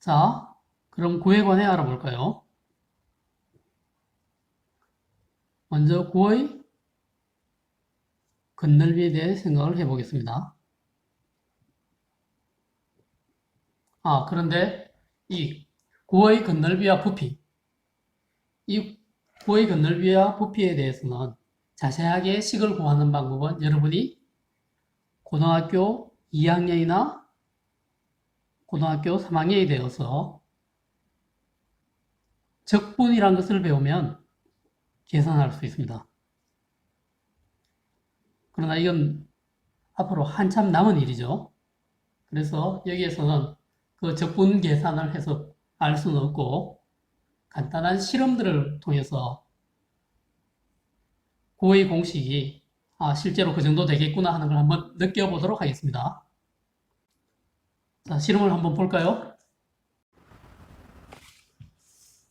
자, 그럼 구에 관해 알아볼까요? 먼저 구의 건널비에 대해 생각을 해보겠습니다. 그런데 이 구의 건널비와 부피, 이 구의 건널비와 부피에 대해서는 자세하게 식을 구하는 방법은 여러분이 고등학교 2학년이나 고등학교 3학년이 되어서 적분이라는 것을 배우면 계산할 수 있습니다. 그러나 이건 앞으로 한참 남은 일이죠. 그래서 여기에서는 그 적분 계산을 해서 알 수는 없고 간단한 실험들을 통해서 구의 공식이 실제로 그 정도 되겠구나 하는 걸 한번 느껴보도록 하겠습니다. 자, 실험을 한번 볼까요?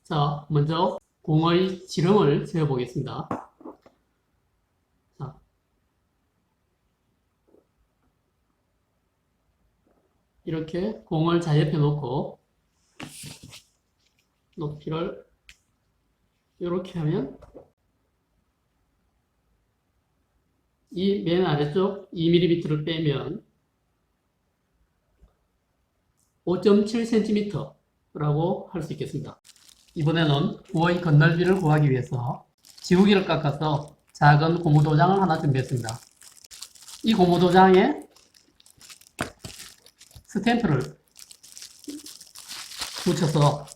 자, 먼저 공의 지름을 재어보겠습니다. 자, 이렇게 공을 자옆에 놓고 높이를 이렇게 하면 이 맨 아래쪽 2mm를 빼면 5.7cm 라고 할 수 있겠습니다. 이번에는 구의 건널비를 구하기 위해서 지우개를 깎아서 작은 고무도장을 하나 준비했습니다. 이 고무도장에 스탬프를 붙여서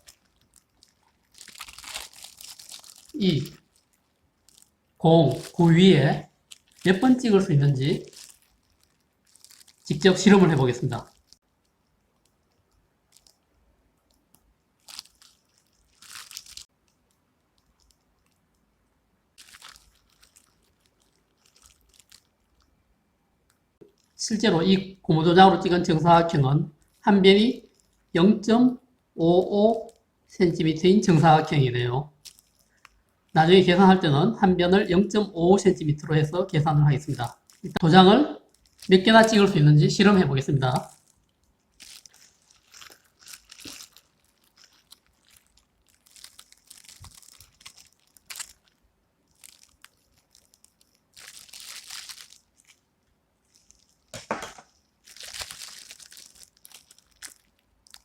이 구 위에 몇 번 찍을 수 있는지 직접 실험을 해보겠습니다. 실제로 이 고무도장으로 찍은 정사각형은 한 변이 0.55cm인 정사각형이네요. 나중에 계산할 때는 한 변을 0.55cm로 해서 계산을 하겠습니다. 일단 도장을 몇 개나 찍을 수 있는지 실험해 보겠습니다.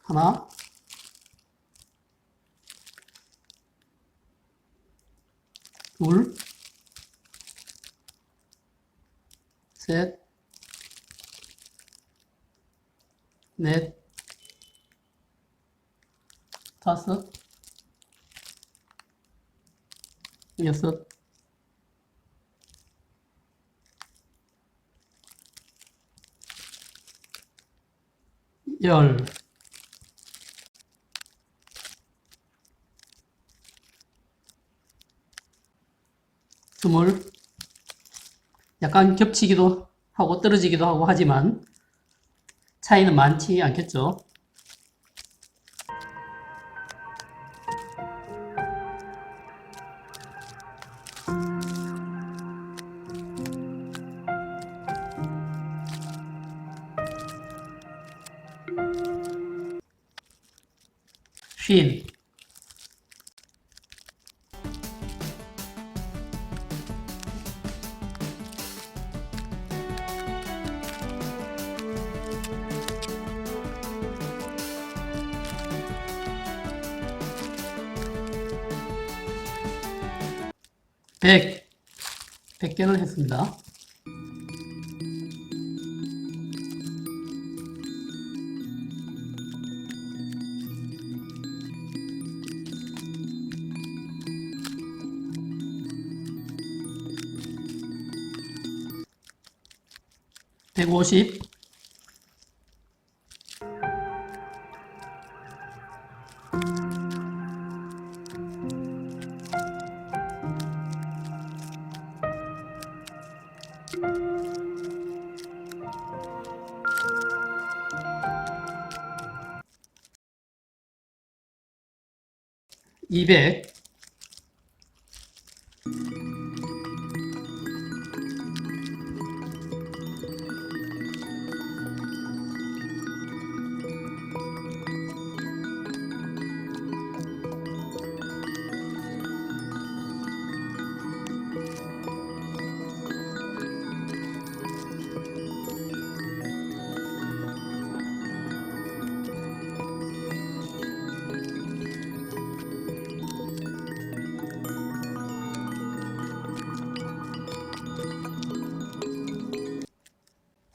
하나, 둘, 셋, 넷, 다섯, 여섯, 열, 스물, 약간 겹치기도 하고 떨어지기도 하고 하지만 차이는 많지 않겠죠. 쉰, 100개를 했습니다. 백오십, 200,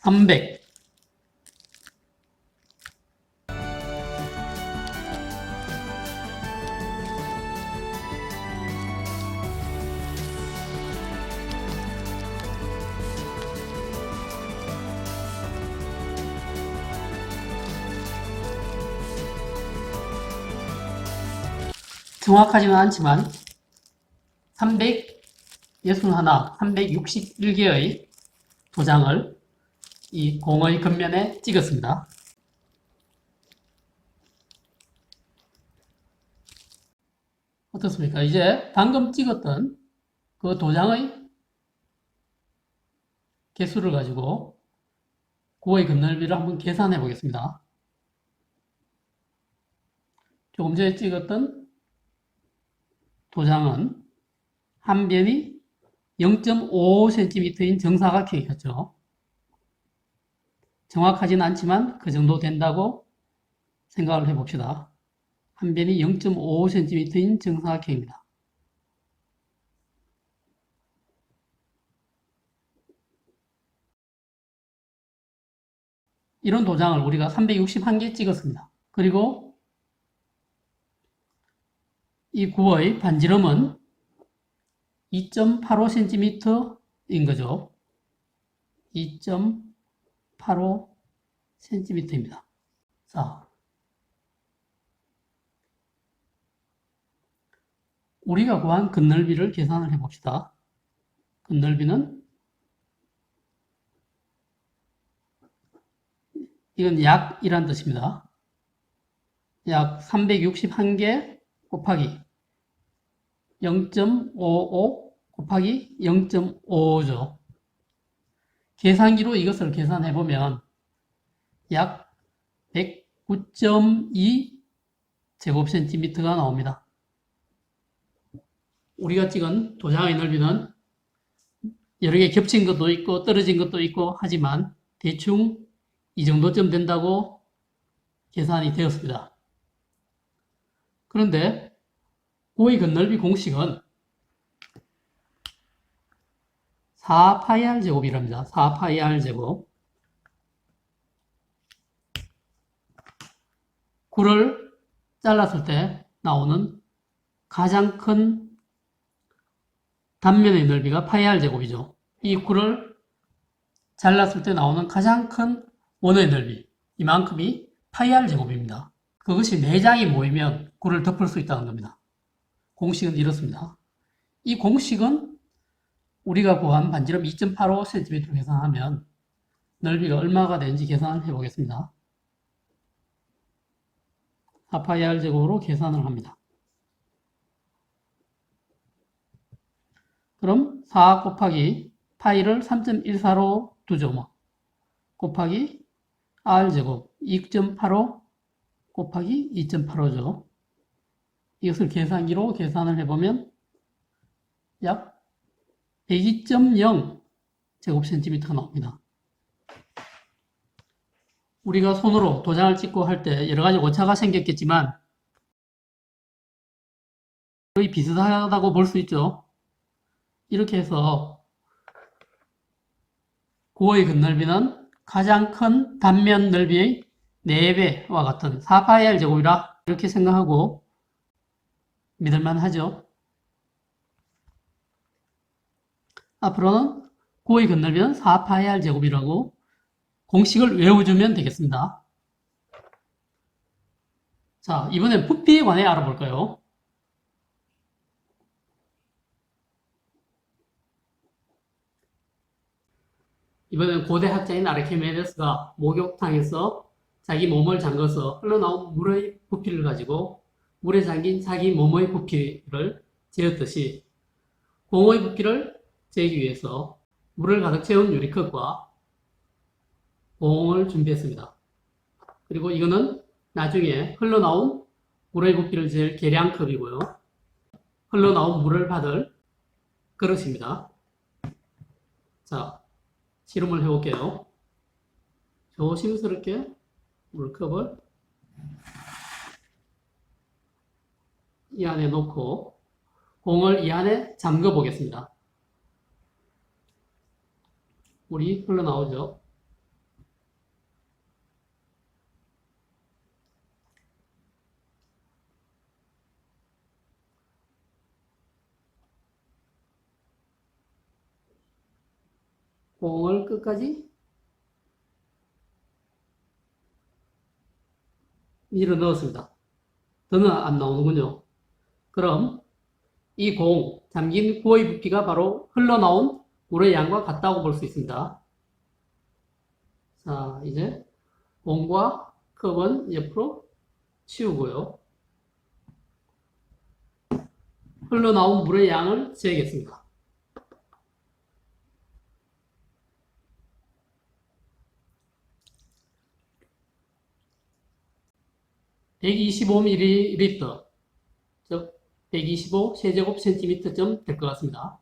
300. 정확하지는 않지만 361, 361개의 도장을 이 공의 겉면에 찍었습니다. 어떻습니까? 이제 방금 찍었던 그 도장의 개수를 가지고 구의 겉넓이를 한번 계산해 보겠습니다. 조금 전에 찍었던 도장은 한 변이 0.55cm인 정사각형이었죠. 정확하진 않지만 그 정도 된다고 생각을 해봅시다. 한 변이 0.55cm인 정사각형입니다. 이런 도장을 우리가 361개 찍었습니다. 그리고 이 구의 반지름은 2.85cm인 거죠. 2.85cm입니다. 자, 우리가 구한 겉넓이를 계산을 해봅시다. 겉넓이는 이건 약이란 뜻입니다. 약 361개 곱하기 0.55 곱하기 0.55죠. 계산기로 이것을 계산해보면 약 109.2 제곱센티미터가 나옵니다. 우리가 찍은 도장의 넓이는 여러 개 겹친 것도 있고 떨어진 것도 있고 하지만 대충 이 정도쯤 된다고 계산이 되었습니다. 그런데 구의 겉넓이 공식은 4파이r 제곱이랍니다. 4파이r 제곱. 구를 잘랐을 때 나오는 가장 큰 단면의 넓이가 파이r 제곱이죠. 이 구를 잘랐을 때 나오는 가장 큰 원의 넓이, 이만큼이 파이r 제곱입니다. 그것이 4장이 모이면 구를 덮을 수 있다는 겁니다. 공식은 이렇습니다. 이 공식은 우리가 구한 반지름 2.85cm로 계산하면 넓이가 얼마가 되는지 계산해 보겠습니다. 4파이r 제곱으로 계산을 합니다. 그럼 4 곱하기 파이를 3.14로 두죠. 곱하기 r 제곱 2.85 곱하기 2.85죠. 이것을 계산기로 계산을 해보면 약 102.0 제곱센티미터가 나옵니다. 우리가 손으로 도장을 찍고 할 때 여러 가지 오차가 생겼겠지만 거의 비슷하다고 볼 수 있죠. 이렇게 해서 구의 겉넓이는 가장 큰 단면 넓이의 4배와 같은 4파이r 제곱이라 이렇게 생각하고 믿을만 하죠. 앞으로는 구의 겉넓이는 4파이r 제곱이라고 공식을 외워주면 되겠습니다. 자, 이번엔 부피에 관해 알아볼까요? 이번엔 고대 학자인 아르키메데스가 목욕탕에서 자기 몸을 잠궈서 흘러나온 물의 부피를 가지고 물에 잠긴 자기 몸의 부피를 재었듯이 공의 부피를 재기 위해서 물을 가득 채운 유리컵과 공을 준비했습니다. 그리고 이거는 나중에 흘러나온 물의 부피를 잴 계량컵이고요. 흘러나온 물을 받을 그릇입니다. 자, 실험을 해볼게요. 조심스럽게 물컵을 이 안에 놓고 공을 이 안에 잠궈 보겠습니다. 물이 흘러나오죠. 공을 끝까지 밀어 넣었습니다. 더는 안 나오는군요. 그럼 이 공, 잠긴 구의 부피가 바로 흘러나온 물의 양과 같다고 볼 수 있습니다. 자, 이제 공과 컵은 옆으로 치우고요. 흘러나온 물의 양을 재겠습니다. 125ml, 즉 125 세제곱 센티미터쯤 될 것 같습니다.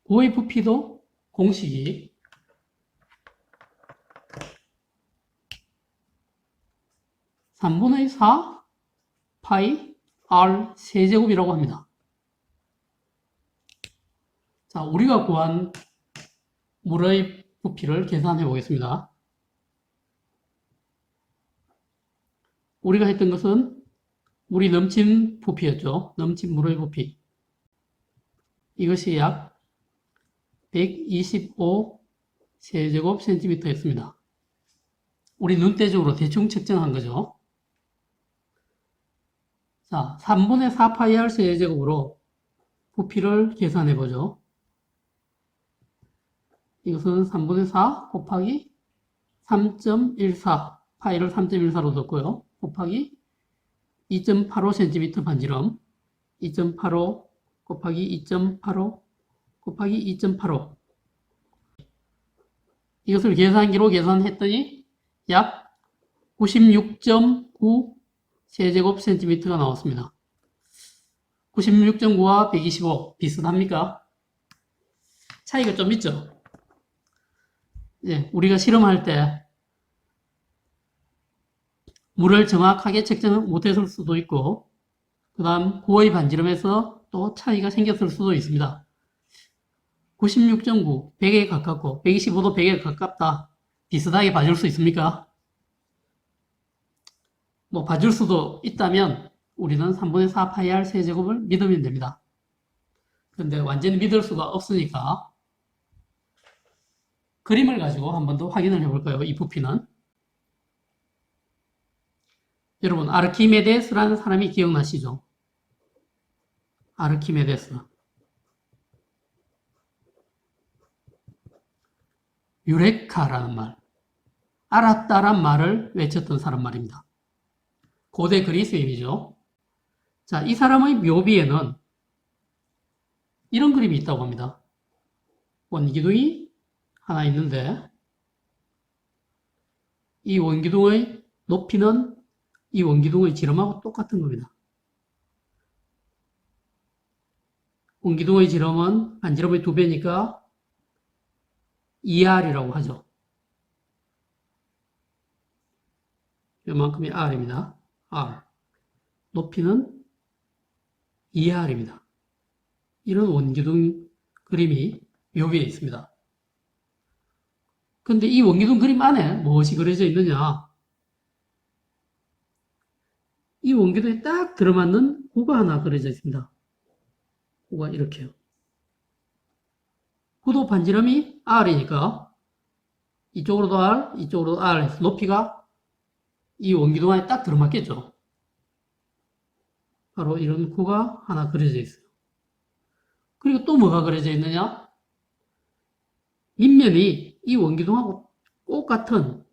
구의 부피도 공식이 3분의 4 파이 r 세제곱이라고 합니다. 자, 우리가 구한 물의 부피를 계산해 보겠습니다. 우리가 했던 것은 물이 넘친 부피였죠. 넘친 물의 부피. 이것이 약 125 세제곱 센티미터였습니다. 우리 눈대중으로 대충 측정한 거죠. 자, 3분의 4 파이 r 세제곱으로 부피를 계산해 보죠. 이것은 3분의 4 곱하기 3.14, 파이를 3.14로 뒀고요. 곱하기 2.85cm 반지름, 2.85 곱하기 2.85 곱하기 2.85. 이것을 계산기로 계산했더니 약 96.9 세제곱 센티미터가 나왔습니다. 96.9와 125 비슷합니까? 차이가 좀 있죠? 예, 우리가 실험할 때 물을 정확하게 측정 못했을 수도 있고, 그 다음 구의 반지름에서 또 차이가 생겼을 수도 있습니다. 96.9, 100에 가깝고 125도 100에 가깝다. 비슷하게 봐줄 수 있습니까? 뭐 봐줄 수도 있다면 우리는 3분의 4 파이 r 세제곱을 믿으면 됩니다. 그런데 완전히 믿을 수가 없으니까 그림을 가지고 한 번 더 확인을 해볼까요? 이 부피는. 여러분, 아르키메데스라는 사람이 기억나시죠? 아르키메데스. 유레카라는 말. 알았다란 말을 외쳤던 사람 말입니다. 고대 그리스인이죠. 자, 이 사람의 묘비에는 이런 그림이 있다고 합니다. 원기둥이 하나 있는데 이 원기둥의 높이는 이 원기둥의 지름하고 똑같은 겁니다. 원기둥의 지름은 반지름의 2배니까 2r이라고 하죠. 이만큼이 r입니다. r. 높이는 2r입니다. 이런 원기둥 그림이 묘비에 있습니다. 근데 이 원기둥 그림 안에 무엇이 그려져 있느냐? 이 원기둥에 딱 들어맞는 구가 하나 그려져 있습니다. 구가 이렇게요. 구도 반지름이 r이니까 이쪽으로도 r, 이쪽으로도 r 해서 높이가 이 원기둥 안에 딱 들어맞겠죠. 바로 이런 구가 하나 그려져 있어요. 그리고 또 뭐가 그려져 있느냐? 밑면이 이 원기둥하고 똑같은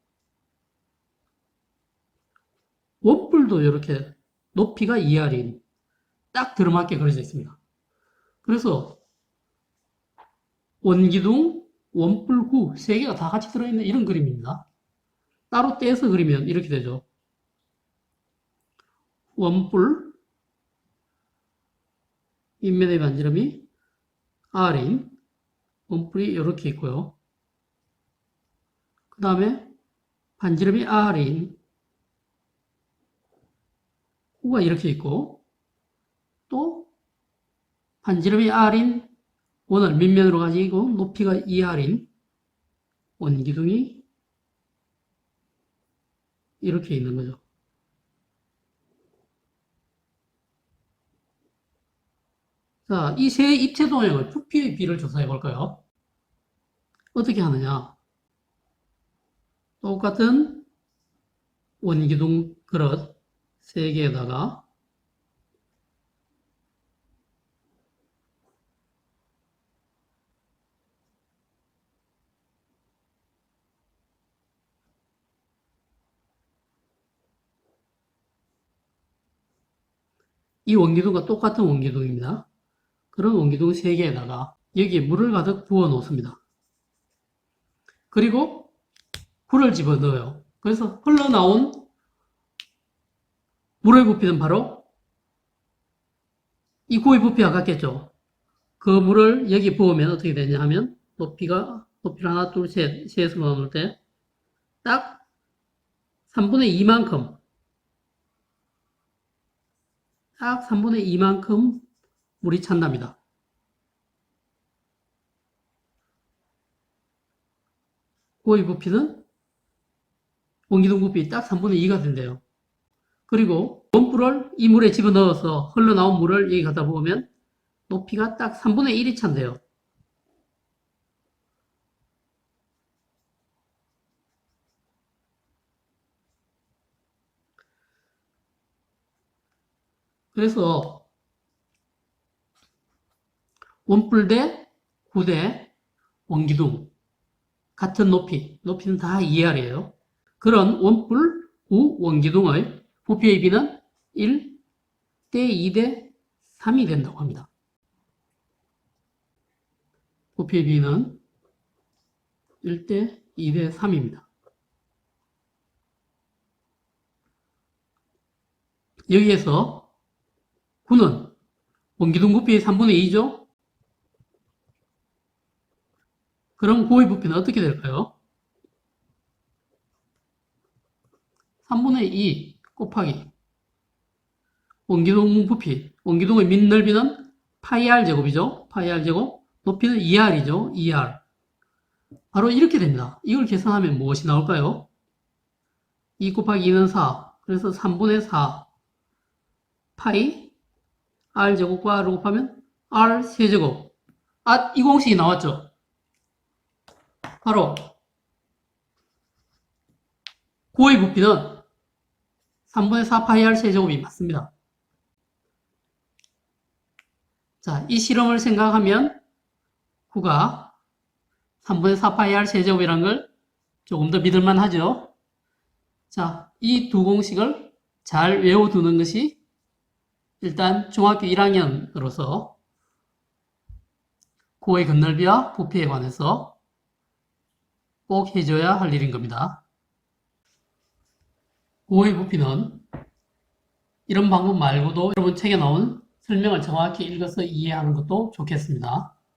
원뿔도 이렇게 높이가 2r인 딱 들어맞게 그려져 있습니다. 그래서 원기둥, 원뿔, 구 세 개가 다 같이 들어있는 이런 그림입니다. 따로 떼서 그리면 이렇게 되죠. 원뿔, 밑면의 반지름이 r인 원뿔이 이렇게 있고요. 그 다음에 반지름이 r인 구가 이렇게 있고 또 반지름이 r인 원을 밑면으로 가지고 높이가 2r인 원기둥이 이렇게 있는 거죠. 자, 이 세 입체 도형의 부피의 비를 조사해 볼까요? 어떻게 하느냐? 똑같은 원기둥 그릇 3개에다가 이 원기둥과 똑같은 원기둥입니다. 그런 원기둥 3개에다가 여기에 물을 가득 부어 놓습니다. 그리고 불을 집어넣어요. 그래서 흘러나온 물의 부피는 바로 이 고의 부피와 같겠죠. 그 물을 여기 부으면 어떻게 되냐 하면 높이를 하나, 둘, 셋으로 나눌 때 딱 3분의 2만큼 딱 3분의 2만큼 물이 찬답니다. 고의 부피는 원기둥 부피 딱 3분의 2가 된대요. 그리고 원뿔을 이 물에 집어넣어서 흘러나온 물을 여기 갖다 부으면 높이가 딱 3분의 1이 찬대요. 그래서 원뿔 대 9대 원기둥 같은 높이는 다 2R이에요. 그런 원뿔 9 원기둥의 부피의 비는 1대 2대 3이 된다고 합니다. 부피의 비는 1대 2대 3입니다. 여기에서 9는 원기둥 부피의 3분의 2죠? 그럼 고의 부피는 어떻게 될까요? 3분의 2 곱하기 원기둥 부피, 원기둥의 밑넓이는 파이 r 제곱이죠? 파이 r 제곱, 높이는 2r이죠? 2r. 바로 이렇게 됩니다. 이걸 계산하면 무엇이 나올까요? 2 곱하기 2는 4. 그래서 3분의 4 파이 r 제곱과 r을 곱하면 r 세제곱. 아, 이 공식이 나왔죠? 바로 고의 부피는 3분의 4 파이 r 세제곱이 맞습니다. 자, 이 실험을 생각하면 9가 3분의 4 파이 r 세제곱이라는 걸 조금 더 믿을만 하죠. 자, 이 두 공식을 잘 외워두는 것이 일단 중학교 1학년으로서 고의 건널비와 부피에 관해서 꼭 해줘야 할 일인 겁니다. 고의 부피는 이런 방법 말고도 여러분 책에 나온 설명을 정확히 읽어서 이해하는 것도 좋겠습니다.